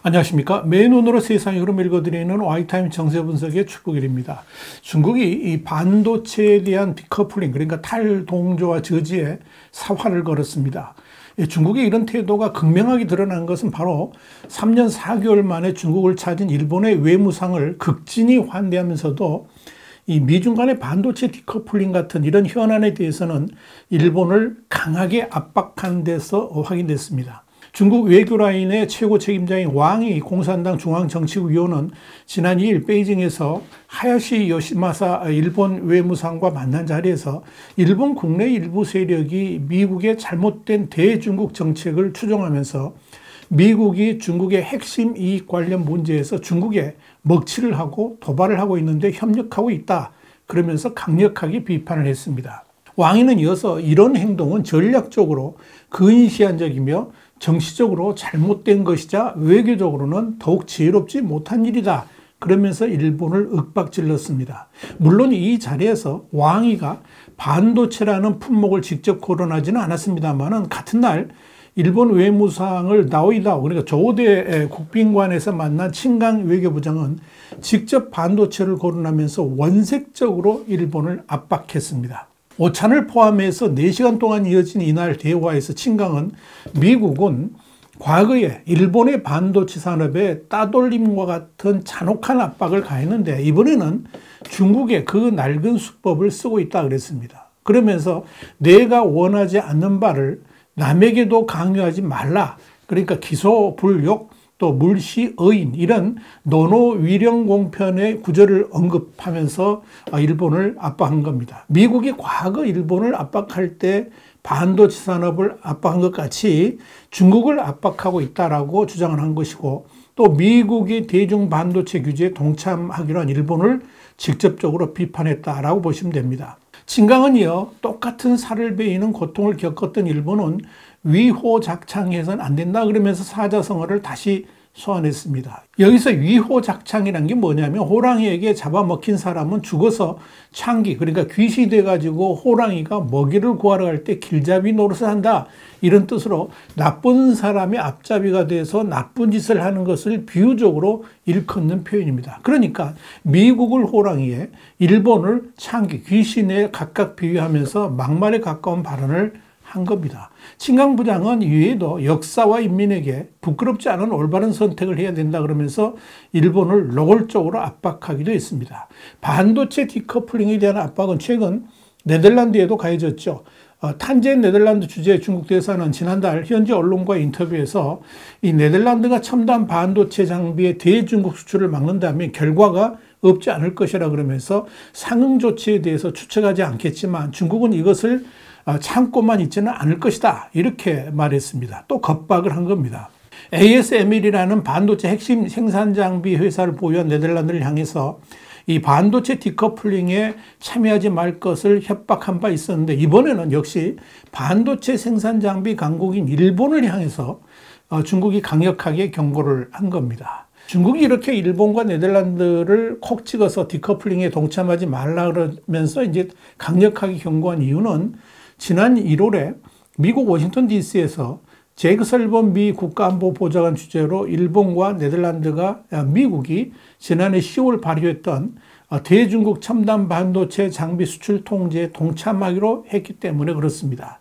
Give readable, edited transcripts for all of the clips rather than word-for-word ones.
안녕하십니까. 맨눈으로 세상의 흐름 읽어드리는 와이타임 정세 분석의 축구길입니다. 중국이 이 반도체에 대한 디커플링, 그러니까 탈동조와 저지에 사활을 걸었습니다. 중국의 이런 태도가 극명하게 드러난 것은 바로 3년 4개월 만에 중국을 찾은 일본의 외무상을 극진히 환대하면서도 이 미중 간의 반도체 디커플링 같은 이런 현안에 대해서는 일본을 강하게 압박한 데서 확인됐습니다. 중국 외교라인의 최고 책임자인 왕이 공산당 중앙정치위원은 지난 2일 베이징에서 하야시 요시마사 일본 외무상과 만난 자리에서 일본 국내 일부 세력이 미국의 잘못된 대중국 정책을 추종하면서 미국이 중국의 핵심 이익 관련 문제에서 중국에 먹칠을 하고 도발을 하고 있는데 협력하고 있다. 그러면서 강력하게 비판을 했습니다. 왕위는 이어서 이런 행동은 전략적으로 근시안적이며 정치적으로 잘못된 것이자 외교적으로는 더욱 지혜롭지 못한 일이다. 그러면서 일본을 윽박질렀습니다. 물론 이 자리에서 왕위가 반도체라는 품목을 직접 거론하지는 않았습니다만 같은 날 일본 외무상을 나오이다오, 그러니까 조대 국빈관에서 만난 친강 외교부장은 직접 반도체를 거론하면서 원색적으로 일본을 압박했습니다. 오찬을 포함해서 4시간 동안 이어진 이날 대화에서 친강은 미국은 과거에 일본의 반도체 산업에 따돌림과 같은 잔혹한 압박을 가했는데 이번에는 중국의 그 낡은 수법을 쓰고 있다 그랬습니다. 그러면서 내가 원하지 않는 바를 남에게도 강요하지 말라. 그러니까 기소불욕, 또 물시의인, 이런 노노위령공편의 구절을 언급하면서 일본을 압박한 겁니다. 미국이 과거 일본을 압박할 때 반도체 산업을 압박한 것 같이 중국을 압박하고 있다라고 주장을 한 것이고, 또 미국이 대중 반도체 규제에 동참하기로 한 일본을 직접적으로 비판했다라고 보시면 됩니다. 친강은 이어 똑같은 살을 베이는 고통을 겪었던 일본은 위호작창해서는 안 된다 그러면서 사자성어를 다시 소환했습니다. 여기서 위호작창이라는 게 뭐냐면 호랑이에게 잡아먹힌 사람은 죽어서 창기, 그러니까 귀신이 돼가지고 호랑이가 먹이를 구하러 갈 때 길잡이 노릇을 한다, 이런 뜻으로 나쁜 사람의 앞잡이가 돼서 나쁜 짓을 하는 것을 비유적으로 일컫는 표현입니다. 그러니까 미국을 호랑이에 일본을 창기, 귀신에 각각 비유하면서 막말에 가까운 발언을 한 겁니다. 친강 부장은 이외에도 역사와 인민에게 부끄럽지 않은 올바른 선택을 해야 된다 그러면서 일본을 노골적으로 압박하기도 했습니다. 반도체 디커플링에 대한 압박은 최근 네덜란드에도 가해졌죠. 탄젠 네덜란드 주재 중국 대사는 지난달 현지 언론과 인터뷰에서 이 네덜란드가 첨단 반도체 장비의 대중국 수출을 막는다면 결과가 없지 않을 것이라 그러면서 상응 조치에 대해서 추측하지 않겠지만 중국은 이것을 참고만 있지는 않을 것이다, 이렇게 말했습니다. 또 겁박을 한 겁니다. ASML이라는 반도체 핵심 생산 장비 회사를 보유한 네덜란드를 향해서 이 반도체 디커플링에 참여하지 말 것을 협박한 바 있었는데 이번에는 역시 반도체 생산 장비 강국인 일본을 향해서 중국이 강력하게 경고를 한 겁니다. 중국이 이렇게 일본과 네덜란드를 콕 찍어서 디커플링에 동참하지 말라 그러면서 이제 강력하게 경고한 이유는 지난 1월에 미국 워싱턴 DC에서 제이크 설번 미 국가안보보좌관 주재로 일본과 네덜란드가 미국이 지난해 10월 발효했던 대중국 첨단 반도체 장비 수출 통제에 동참하기로 했기 때문에 그렇습니다.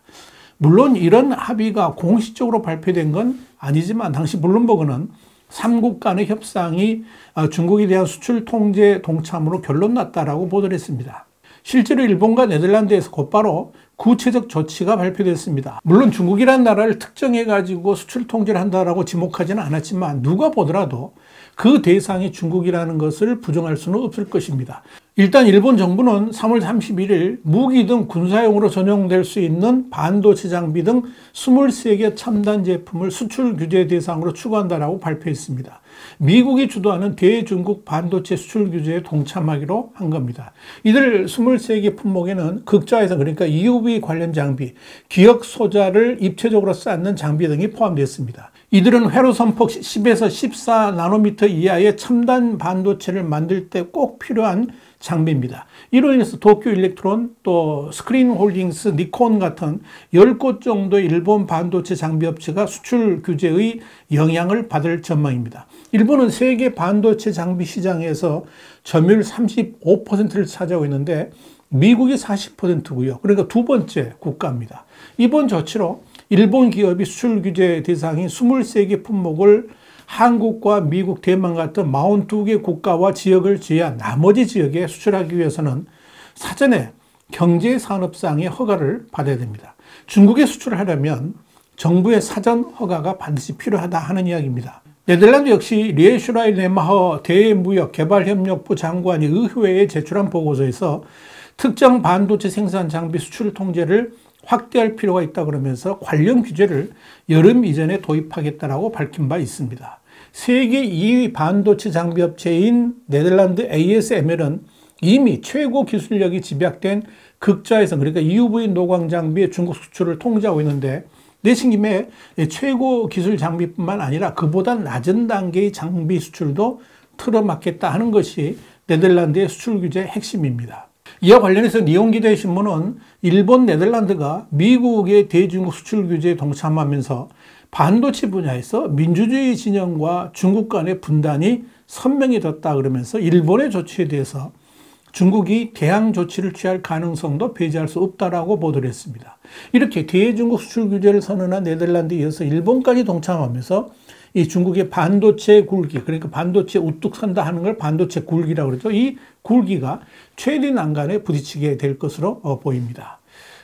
물론 이런 합의가 공식적으로 발표된 건 아니지만 당시 블룸버그는 3국 간의 협상이 중국에 대한 수출 통제 동참으로 결론났다라고 보도를 했습니다. 실제로 일본과 네덜란드에서 곧바로 구체적 조치가 발표됐습니다. 물론 중국이라는 나라를 특정해가지고 수출 통제를 한다라고 지목하지는 않았지만 누가 보더라도 그 대상이 중국이라는 것을 부정할 수는 없을 것입니다. 일단 일본 정부는 3월 31일 무기 등 군사용으로 전용될 수 있는 반도체 장비 등 23개 첨단 제품을 수출 규제 대상으로 추구한다라고 발표했습니다. 미국이 주도하는 대중국 반도체 수출 규제에 동참하기로 한 겁니다. 이들 23개 품목에는 극좌에서, 그러니까 EUV 관련 장비, 기억 소자를 입체적으로 쌓는 장비 등이 포함됐습니다. 이들은 회로 선폭 10에서 14나노미터 이하의 첨단 반도체를 만들 때 꼭 필요한 장비입니다. 이로 인해서 도쿄 일렉트론, 또 스크린 홀딩스, 니콘 같은 10곳 정도의 일본 반도체 장비 업체가 수출 규제의 영향을 받을 전망입니다. 일본은 세계 반도체 장비 시장에서 점유율 35%를 차지하고 있는데 미국이 40%고요. 그러니까 두 번째 국가입니다. 이번 조치로 일본 기업이 수출 규제 대상인 23개 품목을 한국과 미국, 대만 같은 42개 국가와 지역을 제외한 나머지 지역에 수출하기 위해서는 사전에 경제산업상의 허가를 받아야 됩니다. 중국에 수출하려면 정부의 사전 허가가 반드시 필요하다 하는 이야기입니다. 네덜란드 역시 리에슈라이 레마허 대무역개발협력부 장관이 의회에 제출한 보고서에서 특정 반도체 생산 장비 수출 통제를 확대할 필요가 있다 그러면서 관련 규제를 여름 이전에 도입하겠다라고 밝힌 바 있습니다. 세계 2위 반도체 장비 업체인 네덜란드 ASML은 이미 최고 기술력이 집약된 극자회선, 그러니까 EUV 노광 장비의 중국 수출을 통제하고 있는데 내신 김에 최고 기술 장비뿐만 아니라 그보다 낮은 단계의 장비 수출도 틀어막겠다 하는 것이 네덜란드의 수출 규제의 핵심입니다. 이와 관련해서 니혼기자의 신문은 일본, 네덜란드가 미국의 대중국 수출 규제에 동참하면서 반도체 분야에서 민주주의 진영과 중국 간의 분단이 선명해졌다 그러면서 일본의 조치에 대해서 중국이 대항 조치를 취할 가능성도 배제할 수 없다라고 보도를 했습니다. 이렇게 대중국 수출 규제를 선언한 네덜란드에 이어서 일본까지 동참하면서 이 중국의 반도체 굴기, 그러니까 반도체 우뚝 선다 하는 걸 반도체 굴기라고 그러죠. 이 굴기가 최대 난간에 부딪히게 될 것으로 보입니다.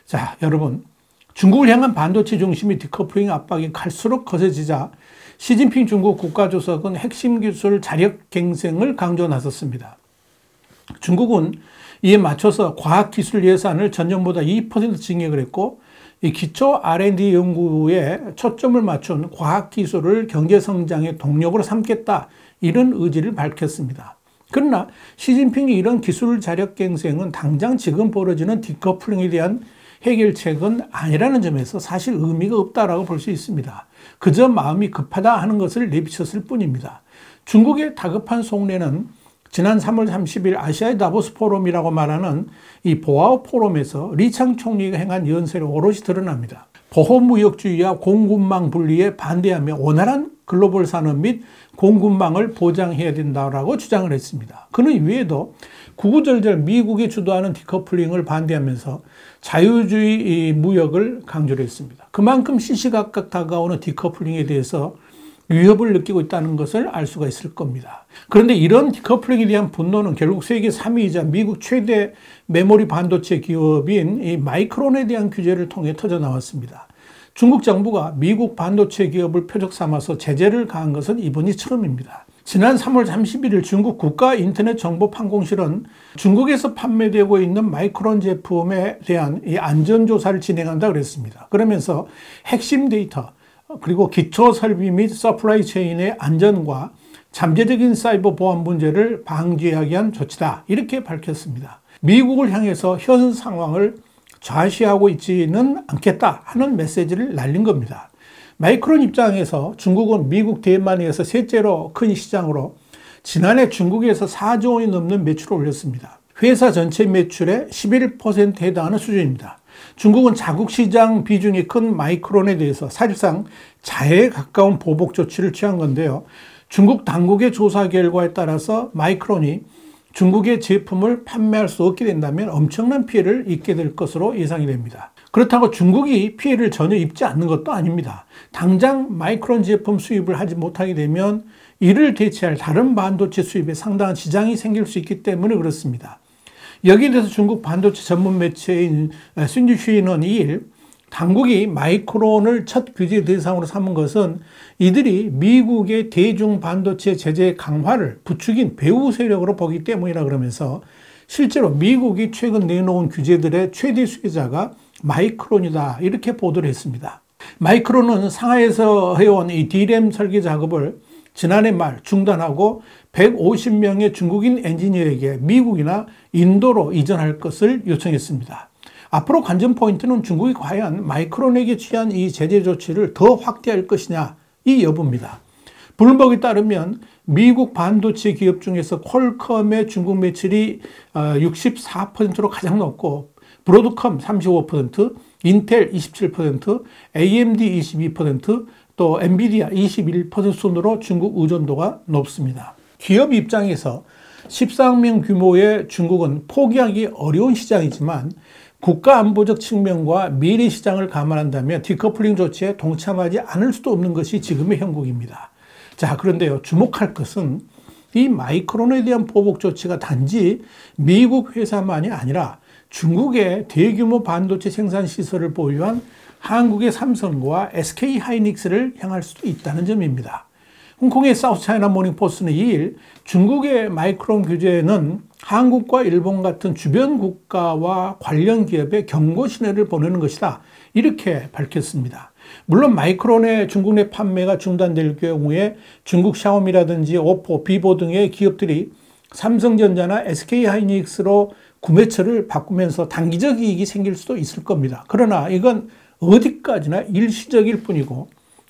자, 여러분. 중국을 향한 반도체 중심의 디커플링 압박이 갈수록 거세지자 시진핑 중국 국가주석은 핵심 기술 자력 갱생을 강조 나섰습니다. 중국은 이에 맞춰서 과학기술 예산을 전년보다 2% 증액을 했고 이 기초 R&D 연구에 초점을 맞춘 과학기술을 경제성장의 동력으로 삼겠다 이런 의지를 밝혔습니다. 그러나 시진핑이 이런 기술 자력 갱생은 당장 지금 벌어지는 디커플링에 대한 해결책은 아니라는 점에서 사실 의미가 없다라고 볼 수 있습니다. 그저 마음이 급하다 하는 것을 내비쳤을 뿐입니다. 중국의 다급한 속내는 지난 3월 30일 아시아의 다보스 포럼이라고 말하는 이 보아오 포럼에서 리창 총리가 행한 연설에 오롯이 드러납니다. 보호무역주의와 공급망 분리에 반대하며 원활한 글로벌 산업 및 공급망을 보장해야 된다고 주장을 했습니다. 그는 이외에도 구구절절 미국이 주도하는 디커플링을 반대하면서 자유주의 무역을 강조를 했습니다. 그만큼 시시각각 다가오는 디커플링에 대해서 위협을 느끼고 있다는 것을 알 수가 있을 겁니다. 그런데 이런 디커플링에 대한 분노는 결국 세계 3위이자 미국 최대 메모리 반도체 기업인 이 마이크론에 대한 규제를 통해 터져나왔습니다. 중국 정부가 미국 반도체 기업을 표적 삼아서 제재를 가한 것은 이번이 처음입니다. 지난 3월 31일 중국 국가인터넷정보판공실은 중국에서 판매되고 있는 마이크론 제품에 대한 이 안전조사를 진행한다 그랬습니다. 그러면서 핵심 데이터, 그리고 기초 설비 및 서플라이 체인의 안전과 잠재적인 사이버 보안 문제를 방지하기 위한 조치다. 이렇게 밝혔습니다. 미국을 향해서 현 상황을 좌시하고 있지는 않겠다 하는 메시지를 날린 겁니다. 마이크론 입장에서 중국은 미국, 대만에서 셋째로 큰 시장으로 지난해 중국에서 4조 원이 넘는 매출을 올렸습니다. 회사 전체 매출의 11%에 해당하는 수준입니다. 중국은 자국 시장 비중이 큰 마이크론에 대해서 사실상 자해에 가까운 보복 조치를 취한 건데요. 중국 당국의 조사 결과에 따라서 마이크론이 중국의 제품을 판매할 수 없게 된다면 엄청난 피해를 입게 될 것으로 예상이 됩니다. 그렇다고 중국이 피해를 전혀 입지 않는 것도 아닙니다. 당장 마이크론 제품 수입을 하지 못하게 되면 이를 대체할 다른 반도체 수입에 상당한 지장이 생길 수 있기 때문에 그렇습니다. 여기에 대해서 중국 반도체 전문 매체인 신주시는 2일 당국이 마이크론을 첫 규제 대상으로 삼은 것은 이들이 미국의 대중 반도체 제재 강화를 부추긴 배후 세력으로 보기 때문이라 그러면서 실제로 미국이 최근 내놓은 규제들의 최대 수혜자가 마이크론이다 이렇게 보도를 했습니다. 마이크론은 상하이에서 해온 이 D램 설계 작업을 지난해 말 중단하고 150명의 중국인 엔지니어에게 미국이나 인도로 이전할 것을 요청했습니다. 앞으로 관전 포인트는 중국이 과연 마이크론에게 취한 이 제재 조치를 더 확대할 것이냐 이 여부입니다. 블룸버그에 따르면 미국 반도체 기업 중에서 퀄컴의 중국 매출이 64%로 가장 높고 브로드컴 35%, 인텔 27%, AMD 22%, 또 엔비디아 21% 순으로 중국 의존도가 높습니다. 기업 입장에서 14억 규모의 중국은 포기하기 어려운 시장이지만 국가 안보적 측면과 미래 시장을 감안한다면 디커플링 조치에 동참하지 않을 수도 없는 것이 지금의 형국입니다. 자, 그런데요, 주목할 것은 이 마이크론에 대한 보복 조치가 단지 미국 회사만이 아니라 중국의 대규모 반도체 생산 시설을 보유한 한국의 삼성과 SK 하이닉스를 향할 수도 있다는 점입니다. 홍콩의 사우스차이나 모닝포스트는 2일 중국의 마이크론 규제는 한국과 일본 같은 주변 국가와 관련 기업에 경고 신호를 보내는 것이다, 이렇게 밝혔습니다. 물론 마이크론의 중국 내 판매가 중단될 경우에 중국 샤오미라든지 오포, 비보 등의 기업들이 삼성전자나 SK하이닉스로 구매처를 바꾸면서 단기적 이익이 생길 수도 있을 겁니다. 그러나 이건 어디까지나 일시적일 뿐이고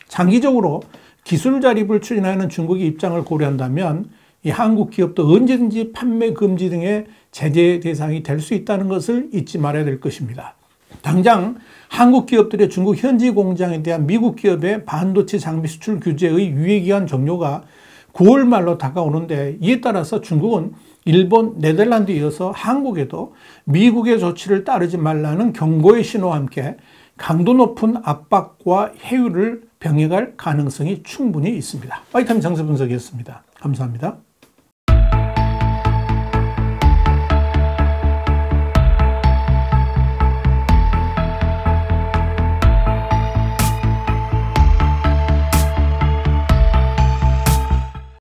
장기적으로 기술 자립을 추진하는 중국의 입장을 고려한다면 이 한국 기업도 언제든지 판매 금지 등의 제재 대상이 될 수 있다는 것을 잊지 말아야 될 것입니다. 당장 한국 기업들의 중국 현지 공장에 대한 미국 기업의 반도체 장비 수출 규제의 유예기한 종료가 9월 말로 다가오는데, 이에 따라서 중국은 일본, 네덜란드에 이어서 한국에도 미국의 조치를 따르지 말라는 경고의 신호와 함께 강도 높은 압박과 해유를 병행할 가능성이 충분히 있습니다. 바이타민 장세 분석이었습니다. 감사합니다.